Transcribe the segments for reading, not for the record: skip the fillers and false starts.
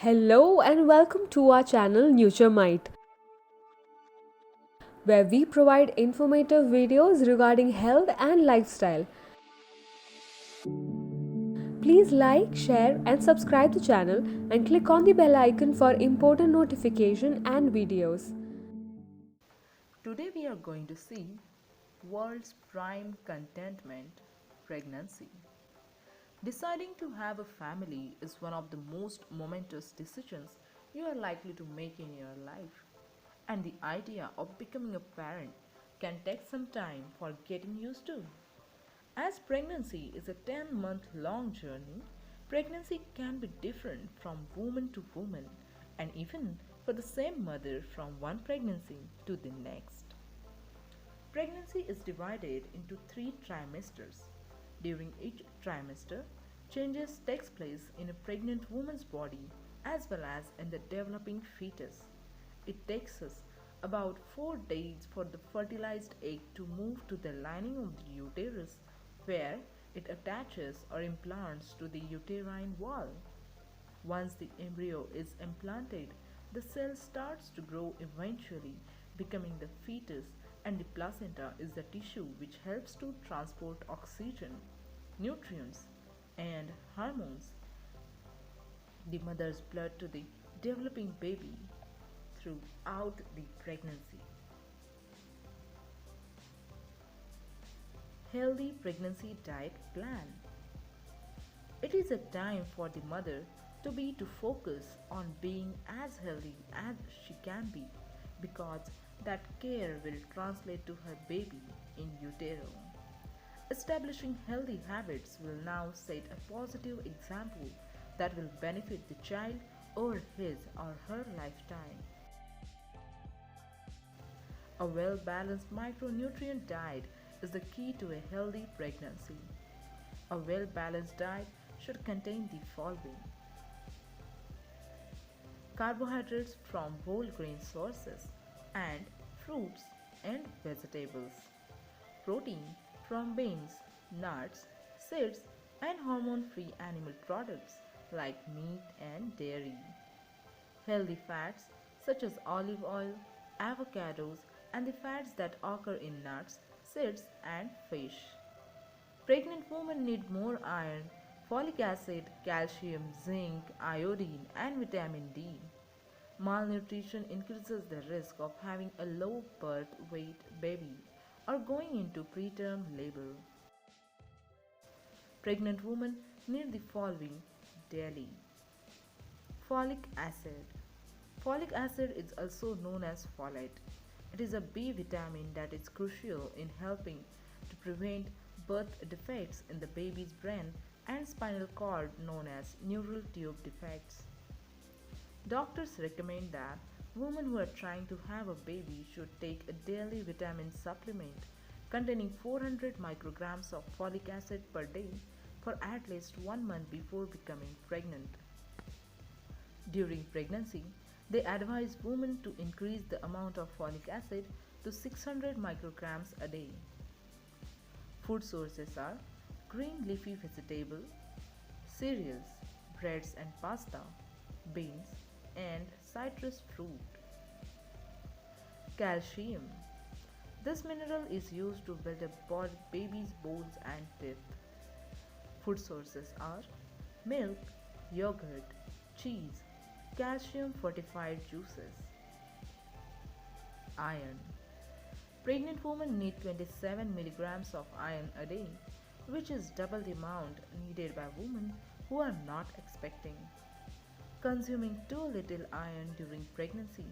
Hello and welcome to our channel Nuturemite, where we provide informative videos regarding health and lifestyle. Please like, share and subscribe the channel and click on the bell icon for important notification and videos. Today we are going to see world's prime contentment, pregnancy. Deciding to have a family is one of the most momentous decisions you are likely to make in your life. And the idea of becoming a parent can take some time for getting used to. As pregnancy is a 10-month long journey, pregnancy can be different from woman to woman and even for the same mother from one pregnancy to the next. Pregnancy is divided into 3 trimesters. During each trimester, changes takes place in a pregnant woman's body as well as in the developing fetus. It takes us about 4 days for the fertilized egg to move to the lining of the uterus where it attaches or implants to the uterine wall. Once the embryo is implanted, the cell starts to grow, eventually becoming the fetus, and the placenta is the tissue which helps to transport oxygen, nutrients, and hormones, the mother's blood to the developing baby throughout the pregnancy. Healthy pregnancy diet plan. It is a time for the mother to focus on being as healthy as she can be because that care will translate to her baby in utero. Establishing healthy habits will now set a positive example that will benefit the child over his or her lifetime. A well balanced micronutrient diet is the key to a healthy pregnancy. A well balanced diet should contain the following: carbohydrates from whole grain sources and fruits and vegetables, protein from beans, nuts, seeds, and hormone free animal products like meat and dairy, healthy fats such as olive oil, avocados, and the fats that occur in nuts, seeds, and fish. Pregnant women need more iron, folic acid, calcium, zinc, iodine, and vitamin D. Malnutrition increases the risk of having a low birth weight baby or going into preterm labor. Pregnant women need the following daily: folic acid. Folic acid is also known as folate. It is a B vitamin that is crucial in helping to prevent birth defects in the baby's brain and spinal cord known as neural tube defects. Doctors recommend that women who are trying to have a baby should take a daily vitamin supplement containing 400 micrograms of folic acid per day for at least 1 month before becoming pregnant. During pregnancy, they advise women to increase the amount of folic acid to 600 micrograms a day. Food sources are green leafy vegetable, cereals, breads and pasta, beans, and citrus fruit. Calcium. This mineral is used to build a baby's bones and teeth. Food sources are milk, yogurt, cheese, calcium fortified juices. Iron. Pregnant women need 27 milligrams of iron a day, which is double the amount needed by women who are not expecting. Consuming too little iron during pregnancy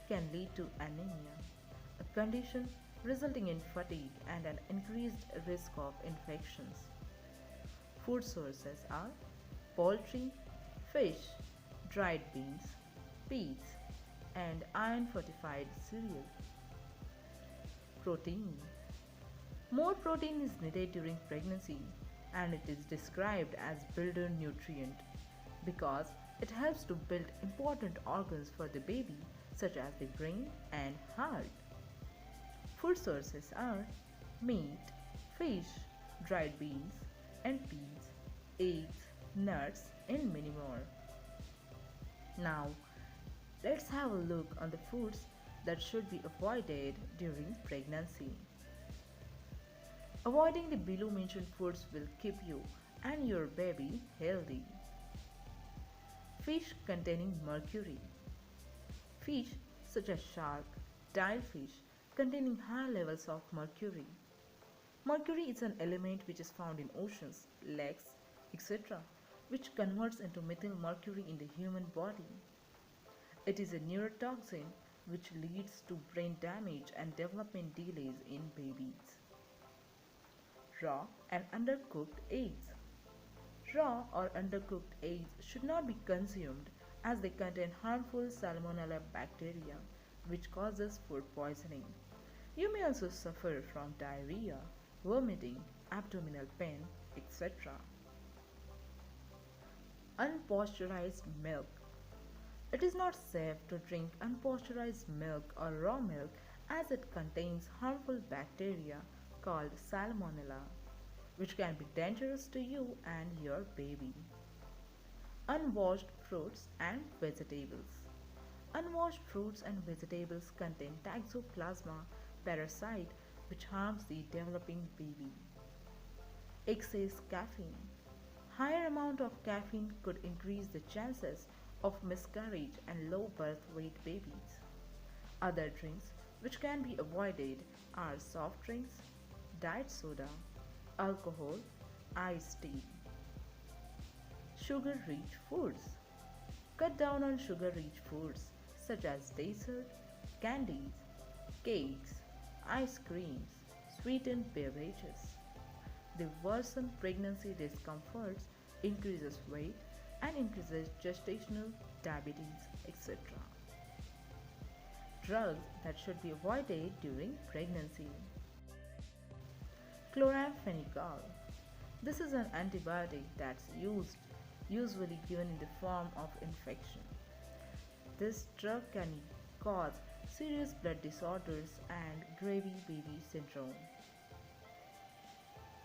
can lead to anemia, a condition resulting in fatigue and an increased risk of infections. Food sources are poultry, fish, dried beans, peas, and iron fortified cereal. Protein. More protein is needed during pregnancy and it is described as builder nutrient because it helps to build important organs for the baby such as the brain and heart. Food sources are meat, fish, dried beans and peas, eggs, nuts and many more. Now, let's have a look on the foods that should be avoided during pregnancy. Avoiding the below mentioned foods will keep you and your baby healthy. Fish containing mercury. Fish such as shark, fish containing high levels of mercury. Mercury is an element which is found in oceans, lakes, etc., which converts into methyl mercury in the human body. It is a neurotoxin which leads to brain damage and development delays in babies. Raw and undercooked eggs. Raw or undercooked eggs should not be consumed as they contain harmful salmonella bacteria which causes food poisoning. You may also suffer from diarrhea, vomiting, abdominal pain, etc. Unpasteurized milk. It is not safe to drink unpasteurized milk or raw milk as it contains harmful bacteria called salmonella, which can be dangerous to you and your baby. Unwashed fruits and vegetables. Unwashed fruits and vegetables contain toxoplasma parasite which harms the developing baby. Excess caffeine. Higher amount of caffeine could increase the chances of miscarriage and low birth weight babies. Other drinks which can be avoided are soft drinks, diet soda, alcohol, iced tea. Sugar-rich foods. Cut down on sugar-rich foods such as dessert, candies, cakes, ice creams, sweetened beverages. They worsen pregnancy discomforts, increases weight, and increases gestational diabetes, etc. Drugs that should be avoided during pregnancy. Chloramphenicol. This is an antibiotic that's usually given in the form of infection. This drug can cause serious blood disorders and gravy baby syndrome.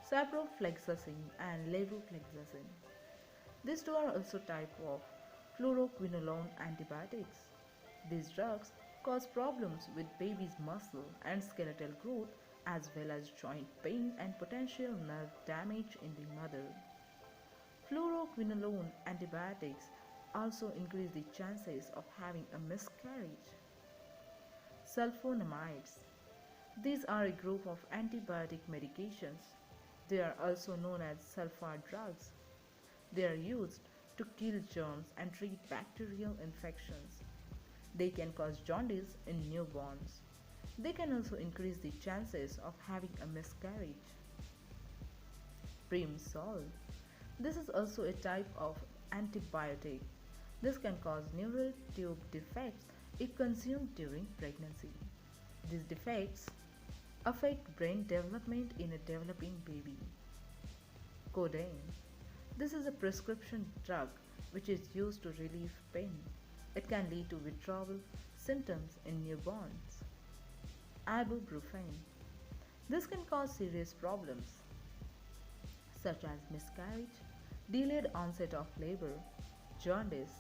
Ciprofloxacin and levofloxacin. These two are also type of fluoroquinolone antibiotics. These drugs cause problems with baby's muscle and skeletal growth as well as joint pain and potential nerve damage in the mother. Fluoroquinolone antibiotics also increase the chances of having a miscarriage. Sulfonamides. These are a group of antibiotic medications. They are also known as sulfur drugs. They are used to kill germs and treat bacterial infections. They can cause jaundice in newborns. They can also increase the chances of having a miscarriage. Primsol. This is also a type of antibiotic. This can cause neural tube defects if consumed during pregnancy. These defects affect brain development in a developing baby. Codeine. This is a prescription drug which is used to relieve pain. It can lead to withdrawal symptoms in newborns. Ibuprofen. This can cause serious problems such as miscarriage, delayed onset of labor, jaundice,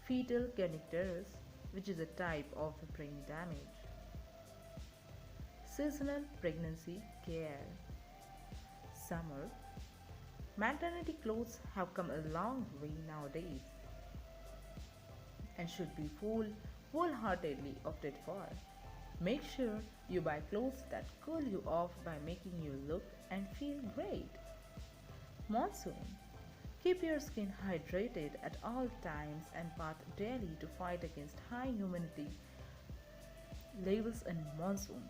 fetal kernicterus, which is a type of brain damage. Seasonal pregnancy care. Summer. Maternity clothes have come a long way nowadays and should be wholeheartedly opted for. Make sure you buy clothes that cool you off by making you look and feel great. Monsoon. Keep your skin hydrated at all times and bath daily to fight against high humidity levels in monsoon.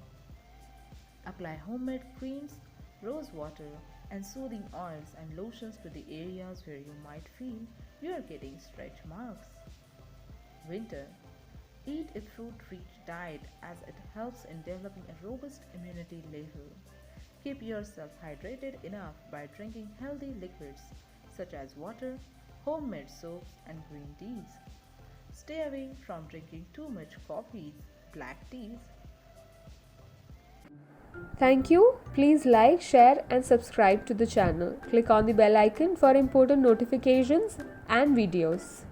Apply homemade creams, rose water, and soothing oils and lotions to the areas where you might feel you are getting stretch marks. Winter. Eat a fruit-rich diet as it helps in developing a robust immunity level. Keep yourself hydrated enough by drinking healthy liquids such as water, homemade soaps, and green teas. Stay away from drinking too much coffees, black teas. Thank you. Please like, share, and subscribe to the channel. Click on the bell icon for important notifications and videos.